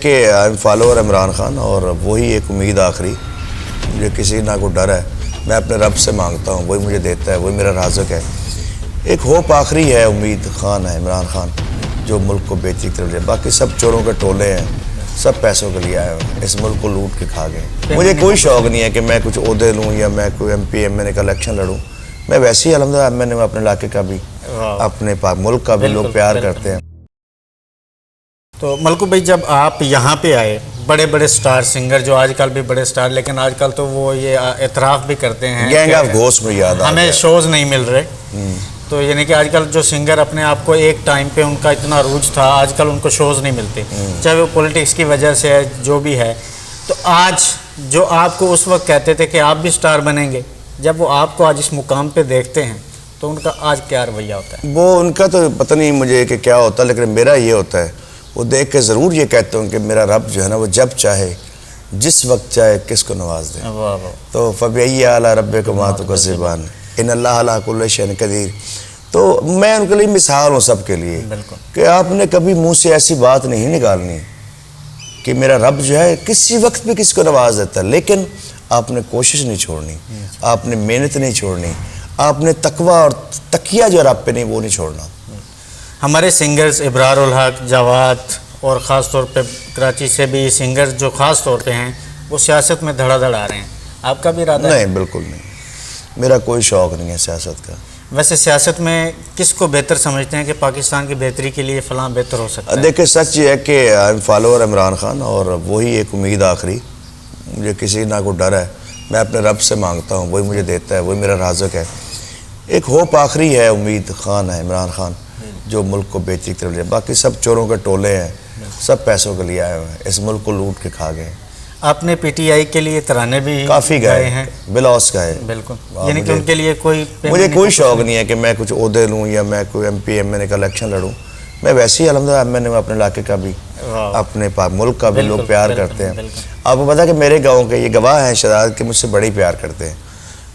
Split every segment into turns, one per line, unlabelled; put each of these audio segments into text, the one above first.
کہ I am follower Imran Khan, اور وہی ایک امید آخری، مجھے کسی نہ کوئی ڈر ہے، میں اپنے رب سے مانگتا ہوں، وہی مجھے دیتا ہے، وہی میرا رازق ہے۔ ایک ہوپ آخری ہے، امید خان ہے، عمران خان، جو ملک کو بہتری کی طرف لے۔ باقی سب چوروں کے ٹولے ہیں، سب پیسوں کے لیے آئے ہوئے، اس ملک کو لوٹ کے کھا گئے۔ مجھے کوئی شوق نہیں ہے کہ میں کچھ عہدے لوں یا میں کوئی ایم پی ایم این اے کا الیکشن لڑوں۔ میں ویسے ہی الحمدللہ میں نے اپنے علاقے کا بھی، اپنے ملک کا بھی لوگ پیار کرتے ہیں۔
تو ملکو بھائی، جب آپ یہاں پہ آئے، بڑے بڑے سٹار سنگر جو آج کل بھی بڑے سٹار، لیکن آج کل تو وہ یہ اعتراف بھی کرتے ہیں
گینگ آف گھوسٹ میں یاد آ
ہمیں شوز نہیں مل رہے، تو یعنی کہ آج کل جو سنگر اپنے آپ کو ایک ٹائم پہ ان کا اتنا عروج تھا، آج کل ان کو شوز نہیں ملتے، چاہے وہ پولیٹکس کی وجہ سے ہے، جو بھی ہے۔ تو آج جو آپ کو اس وقت کہتے تھے کہ آپ بھی سٹار بنیں گے، جب وہ آپ کو آج اس مقام پہ دیکھتے ہیں تو ان کا آج کیا رویہ ہوتا ہے؟
وہ ان کا تو پتہ نہیں مجھے کہ کیا ہوتا ہے، لیکن میرا یہ ہوتا ہے، وہ دیکھ کے ضرور یہ کہتے ہوں کہ میرا رب جو ہے نا، وہ جب چاہے، جس وقت چاہے، کس کو نواز دے۔ تو فَبِأَيِّ آلَاءِ رَبِّكُمَا تُكَذِّبَانِ إِنَّ اللَّهَ عَلَىٰ كُلِّ شَيْءٍ قَدِيرٌ۔ تو میں ان کے لیے مثال ہوں سب کے لیے کہ آپ نے کبھی منہ سے ایسی بات نہیں نکالنی کہ میرا رب جو ہے کسی وقت بھی کسی کو نواز دیتا ہے، لیکن آپ نے کوشش نہیں چھوڑنی، آپ نے محنت نہیں چھوڑنی، آپ نے تقوی اور تقیہ جو رب پہ نہیں، وہ نہیں چھوڑنا۔
ہمارے سنگرز ابرار الحق، جواد، اور خاص طور پہ کراچی سے بھی سنگرز جو خاص طور پہ ہیں، وہ سیاست میں دھڑا دھڑ آ رہے ہیں، آپ کا بھی ارادہ ہے؟
نہیں، بالکل نہیں، میرا کوئی شوق نہیں ہے سیاست کا۔
ویسے سیاست میں کس کو بہتر سمجھتے ہیں کہ پاکستان کی بہتری کے لیے فلاں بہتر ہو سکتا ہے؟
دیکھیں، سچ یہ ہے کہ I am follower Imran Khan, اور وہی ایک امید آخری، مجھے کسی نہ کوئی ڈر ہے، میں اپنے رب سے مانگتا ہوں، وہی مجھے دیتا ہے، وہی میرا رازق ہے۔ ایک ہوپ آخری ہے، امید خان ہے، عمران خان، جو ملک کو بہتری کی طرف لے۔ باقی سب چوروں کے ٹولے ہیں، سب پیسوں کے لیے آئے ہوئے ہیں، اس ملک کو لوٹ کے کھا گئے۔
آپ نے پی ٹی آئی کے لیے ترانے بھی
کافی گائے ہیں، بلاس گائے۔
بالکل، یعنی کہ ان کے لیے
مجھے کوئی شوق نہیں ہے کہ میں کچھ عہدے لوں یا میں کوئی ایم پی ایم این اے کا الیکشن لڑوں۔ میں ویسے ہی الحمدللہ میں نے اپنے علاقے کا بھی، اپنے ملک کا بھی لوگ پیار کرتے ہیں۔ آپ کو پتا کہ میرے گاؤں کے یہ گواہ ہیں شہزاد کہ مجھ سے بڑی پیار کرتے ہیں،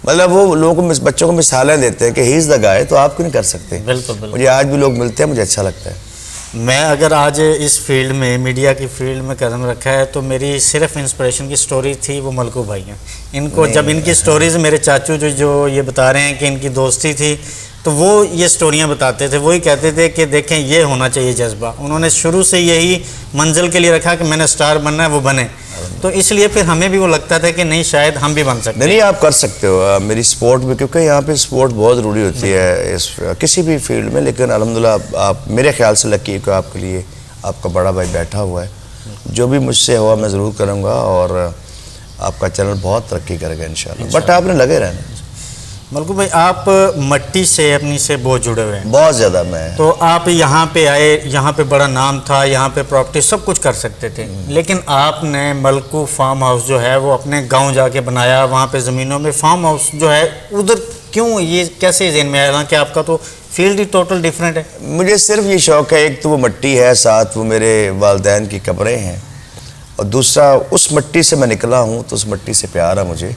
مطلب وہ لوگوں کو، بچوں کو مثالیں دیتے ہیں کہ ہی از دا گائے، تو آپ کیوں نہیں کر سکتے؟ مجھے آج بھی لوگ ملتے ہیں، مجھے اچھا لگتا ہے۔
میں اگر آج اس فیلڈ میں، میڈیا کی فیلڈ میں قدم رکھا ہے تو میری صرف انسپریشن کی سٹوری تھی وہ ملکو بھائی ہیں۔ ان کو جب ان کی سٹوریز، میرے چاچو جو یہ بتا رہے ہیں کہ ان کی دوستی تھی، تو وہ یہ سٹوریاں بتاتے تھے، وہی کہتے تھے کہ دیکھیں یہ ہونا چاہیے جذبہ۔ انہوں نے شروع سے یہی منزل کے لیے رکھا کہ میں نے سٹار بننا ہے، وہ بنے، تو اس لیے پھر ہمیں بھی وہ لگتا تھا کہ نہیں، شاید ہم بھی بن سکتے ہیں۔
نہیں، آپ کر سکتے ہو میری سپورٹ بھی، کیونکہ یہاں پہ سپورٹ بہت ضروری ہوتی ہے اس کسی بھی فیلڈ میں، لیکن الحمدللہ آپ میرے خیال سے لکی کہ آپ کے لیے آپ کا بڑا بھائی بیٹھا ہوا ہے۔ جو بھی مجھ سے ہوا میں ضرور کروں گا، اور آپ کا چینل بہت ترقی کرے گا انشاءاللہ، بٹ آپ نے لگے رہنا۔
ملکو بھائی، آپ مٹی سے اپنی سے بہت جڑے ہوئے ہیں،
بہت زیادہ۔ میں
تو آپ یہاں پہ آئے، یہاں پہ بڑا نام تھا، یہاں پہ پراپرٹی سب کچھ کر سکتے تھے، لیکن آپ نے ملکو فارم ہاؤس جو ہے وہ اپنے گاؤں جا کے بنایا، وہاں پہ زمینوں میں فارم ہاؤس جو ہے ادھر کیوں، یہ کیسے ذہن میں آیا کہ آپ کا تو فیلڈ ہی ٹوٹل ڈیفرنٹ ہے؟
مجھے صرف یہ شوق ہے، ایک تو وہ مٹی ہے، ساتھ وہ میرے والدین کی قبریں ہیں، اور دوسرا اس مٹی سے میں نکلا ہوں تو اس مٹی سے پیار ہے مجھے،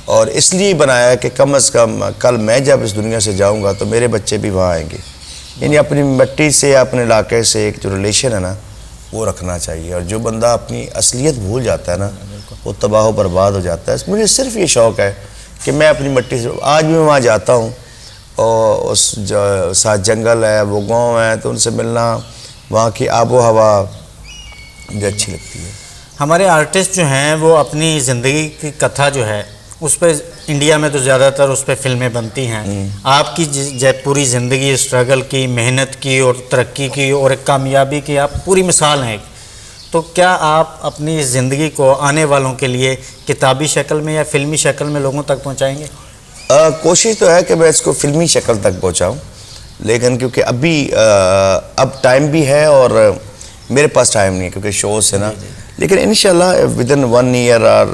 اور اس لیے بنایا کہ کم از کم کل میں جب اس دنیا سے جاؤں گا تو میرے بچے بھی وہاں آئیں گے۔ یعنی اپنی مٹی سے، اپنے علاقے سے ایک جو ریلیشن ہے نا، وہ رکھنا چاہیے، اور جو بندہ اپنی اصلیت بھول جاتا ہے نا، وہ تباہ و برباد ہو جاتا ہے۔ مجھے صرف یہ شوق ہے کہ میں اپنی مٹی سے، آج بھی میں وہاں جاتا ہوں اور اس ساتھ جنگل ہے، وہ گاؤں ہے، تو ان سے ملنا، وہاں کی آب و ہوا مجھے اچھی لگتی ہے۔
ہمارے آرٹسٹ جو ہیں وہ اپنی زندگی کی کتھا جو ہے اس پہ، انڈیا میں تو زیادہ تر اس پہ فلمیں بنتی ہیں، آپ کی پوری زندگی اسٹرگل کی، محنت کی اور ترقی کی اور ایک کامیابی کی آپ پوری مثال ہیں، تو کیا آپ اپنی زندگی کو آنے والوں کے لیے کتابی شکل میں یا فلمی شکل میں لوگوں تک پہنچائیں گے؟
کوشش تو ہے کہ میں اس کو فلمی شکل تک پہنچاؤں، لیکن کیونکہ اب ٹائم بھی ہے اور میرے پاس ٹائم نہیں ہے کیونکہ شوز ہے نا، لیکن انشاءاللہ ودن 1 ایئر اور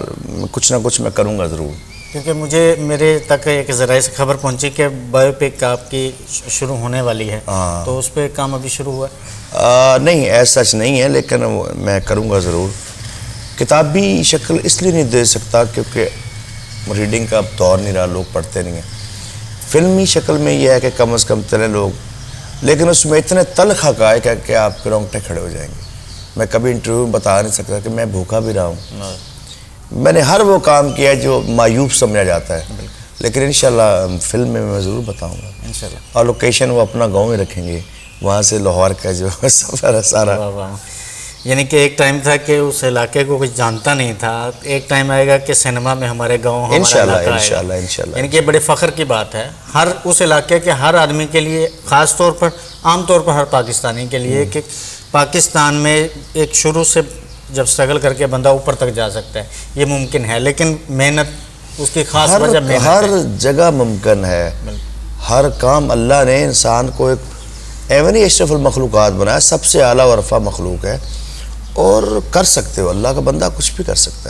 کچھ نہ کچھ میں کروں گا ضرور۔
کیونکہ میرے تک ایک ذرائع سے خبر پہنچی کہ بایو پک آپ کی شروع ہونے والی ہے، تو اس پہ کام ابھی شروع ہوا ہے؟
نہیں، ایسا سچ نہیں ہے، لیکن میں کروں گا ضرور۔ کتابی شکل اس لیے نہیں دے سکتا کیونکہ ریڈنگ کا اب دور نہیں رہا، لوگ پڑھتے نہیں ہیں۔ فلمی شکل میں یہ ہے کہ کم از کم چلے لوگ، لیکن اس میں اتنے تلخ حقائق ہے کہ آپ کے رونگٹے کھڑے ہو جائیں گے۔ میں کبھی انٹرویو میں بتا نہیں سکتا کہ میں بھوکا بھی رہا ہوں. میں نے ہر وہ کام کیا جو معیوب سمجھا جاتا ہے، لیکن انشاءاللہ فلم میں میں ضرور بتاؤں گا
انشاءاللہ.
اور لوکیشن وہ اپنا گاؤں میں رکھیں گے، وہاں سے لاہور کا جو سفر ہے سارا.
واہ واہ. یعنی کہ ایک ٹائم تھا کہ اس علاقے کو کچھ جانتا نہیں تھا، ایک ٹائم آئے گا کہ سینما میں ہمارے گاؤں ہمارا
انشاءاللہ
علاقہ آئے گا.
انشاءاللہ انشاءاللہ.
یعنی کہ بڑے فخر کی بات ہے ہر اس علاقے کے ہر آدمی کے لیے، خاص طور پر عام طور پر ہر پاکستانی کے لیے، کہ پاکستان میں ایک شروع سے جب سٹرگل کر کے بندہ اوپر تک جا سکتا ہے، یہ ممکن ہے، لیکن محنت اس کی خاص وجہ محنت
ہر
ہے.
جگہ ممکن ہے. ہر کام اللہ نے انسان کو ایک ایونی اشرف المخلوقات بنایا، سب سے اعلیٰ و ارفع مخلوق ہے، اور کر سکتے ہو. اللہ کا بندہ کچھ بھی کر سکتا ہے.